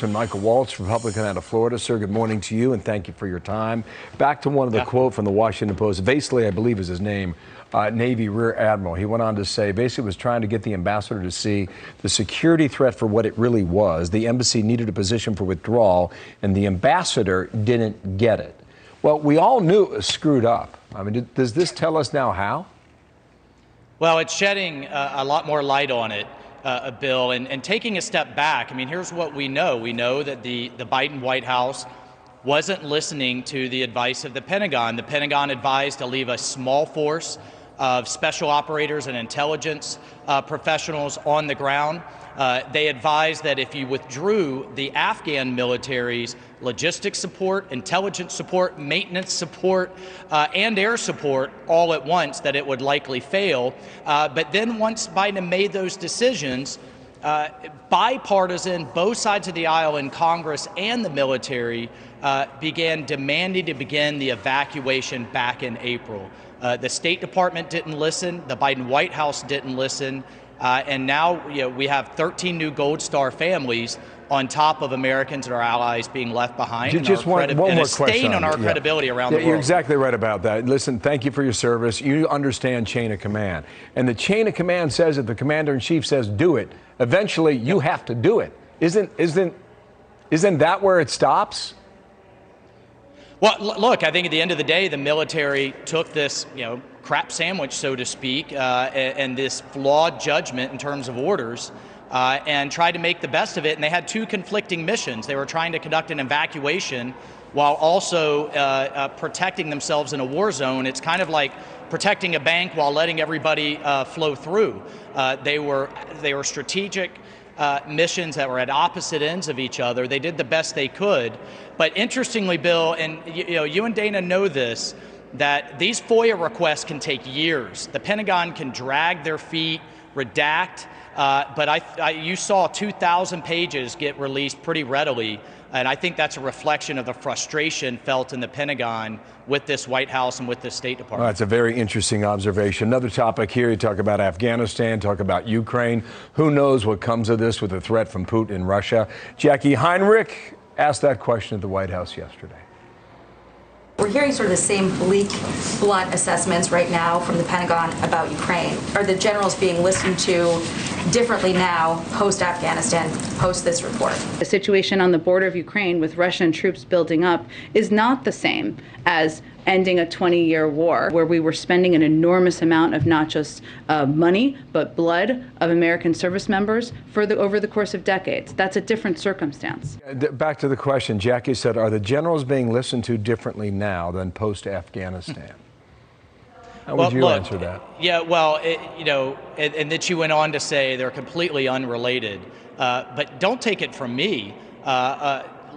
Michael Waltz, Republican out of Florida. Sir, good morning to you, and thank you for your time. Back to one of the quote from the Washington Post. Vasily, I believe is his name, Navy Rear Admiral. He went on to say, basically was trying to get the ambassador to see the security threat for what it really was. The embassy needed a position for withdrawal, and the ambassador didn't get it. Well, we all knew it was screwed up. I mean, does this tell us now how? Well, it's shedding a lot more light on it. Bill, and taking a step back, I mean, here's what we know. We know that the Biden White House wasn't listening to the advice of the Pentagon. The Pentagon advised to leave a small force of special operators and intelligence professionals on the ground. They advised that if you withdrew the Afghan military's logistics support, intelligence support, maintenance support, and air support all at once, that it would likely fail. But then once Biden made those decisions, bipartisan, both sides of the aisle in Congress and the military began demanding to begin the evacuation back in April. The State Department didn't listen. The Biden White House didn't listen. And now we have 13 new Gold Star families on top of Americans and our allies being left behind. Just one more question. Stain on our credibility around the world. You're exactly right about that. Listen, thank you for your service. You understand chain of command. And the chain of command says that the commander-in-chief says do it. Eventually, you have to do it. Isn't that where it stops? Well, look, I think at the end of the day, the military took this, crap sandwich, so to speak, and this flawed judgment in terms of orders, and tried to make the best of it. And they had two conflicting missions. They were trying to conduct an evacuation while also protecting themselves in a war zone. It's kind of like protecting a bank while letting everybody flow through. They were strategic missions that were at opposite ends of each other. They did the best they could. But interestingly, Bill, and you and Dana know this, that these FOIA requests can take years. The Pentagon can drag their feet, redact, but you saw 2,000 pages get released pretty readily, and I think that's a reflection of the frustration felt in the Pentagon with this White House and with the State Department. Well, that's a very interesting observation. Another topic here, you talk about Afghanistan, talk about Ukraine. Who knows what comes of this with the threat from Putin and Russia? Jackie Heinrich asked that question at the White House yesterday. We're hearing sort of the same bleak, blunt assessments right now from the Pentagon about Ukraine. Are the generals being listened to differently now, post-Afghanistan, post this report? The situation on the border of Ukraine with Russian troops building up is not the same as ending a 20-year war where we were spending an enormous amount of not just money, but blood of American service members over the course of decades. That's a different circumstance. Back to the question, Jackie said, are the generals being listened to differently now than post-Afghanistan? How would you answer that? Yeah, well, and that you went on to say they're completely unrelated. But don't take it from me.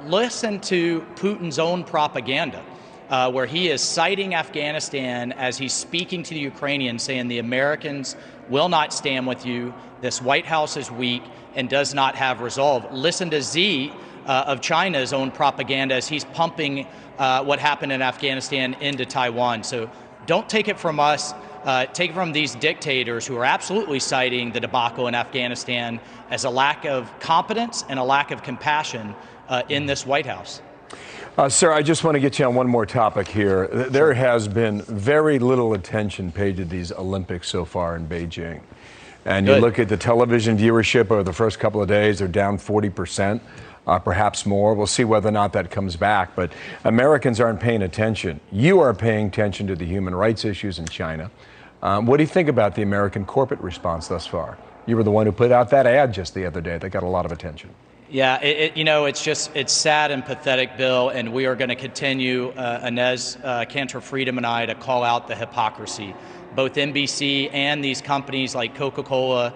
Listen to Putin's own propaganda. Where he is citing Afghanistan as he's speaking to the Ukrainians, saying the Americans will not stand with you, this White House is weak and does not have resolve. Listen to Xi of China's own propaganda as he's pumping what happened in Afghanistan into Taiwan. So don't take it from us, take it from these dictators who are absolutely citing the debacle in Afghanistan as a lack of competence and a lack of compassion in this White House. Sir, I just want to get you on one more topic here. There has been very little attention paid to these Olympics so far in Beijing. And you look at the television viewership over the first couple of days, they're down 40%, perhaps more. We'll see whether or not that comes back. But Americans aren't paying attention. You are paying attention to the human rights issues in China. What do you think about the American corporate response thus far? You were the one who put out that ad just the other day that got a lot of attention. Yeah, it's sad and pathetic, Bill, and we are going to continue, Inez Cantor-Freedom and I, to call out the hypocrisy. Both NBC and these companies like Coca-Cola,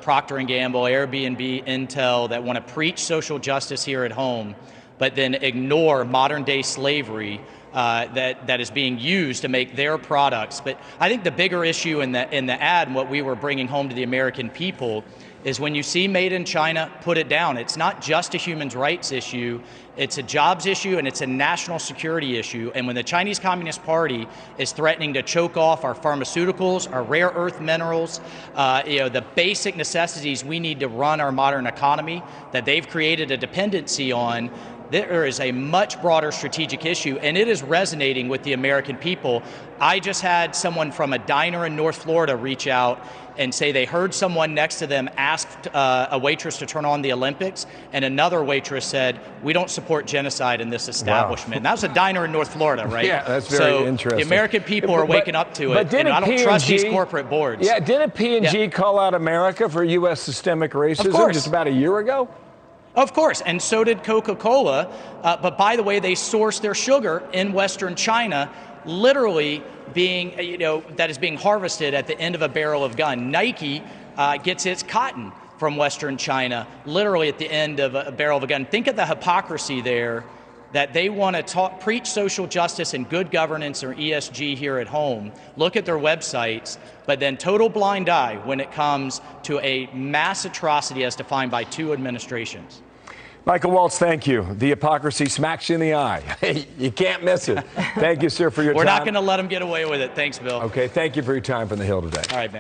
Procter & Gamble, Airbnb, Intel, that want to preach social justice here at home, but then ignore modern-day slavery that is being used to make their products. But I think the bigger issue in the ad, and what we were bringing home to the American people, is when you see made in China, put it down. It's not just a human rights issue, it's a jobs issue and it's a national security issue. And when the Chinese Communist Party is threatening to choke off our pharmaceuticals, our rare earth minerals, the basic necessities we need to run our modern economy that they've created a dependency on, there is a much broader strategic issue, and it is resonating with the American people. I just had someone from a diner in North Florida reach out and say they heard someone next to them ask a waitress to turn on the Olympics, and another waitress said, "We don't support genocide in this establishment." And that was a diner in North Florida, right? Yeah, that's very interesting. The American people are waking up to it, and I don't trust these corporate boards. Yeah, didn't P&G call out America for U.S. systemic racism just about a year ago? Of course, and so did Coca-Cola. But by the way, they source their sugar in Western China, literally being, that is being harvested at the end of a barrel of gun. Nike gets its cotton from Western China, literally at the end of a barrel of a gun. Think of the hypocrisy there, that they want to preach social justice and good governance or ESG here at home, look at their websites, but then total blind eye when it comes to a mass atrocity as defined by two administrations. Michael Waltz, thank you. The hypocrisy smacks you in the eye. You can't miss it. Thank you, sir, for your time. We're not going to let them get away with it. Thanks, Bill. Okay, thank you for your time from the Hill today. All right, man.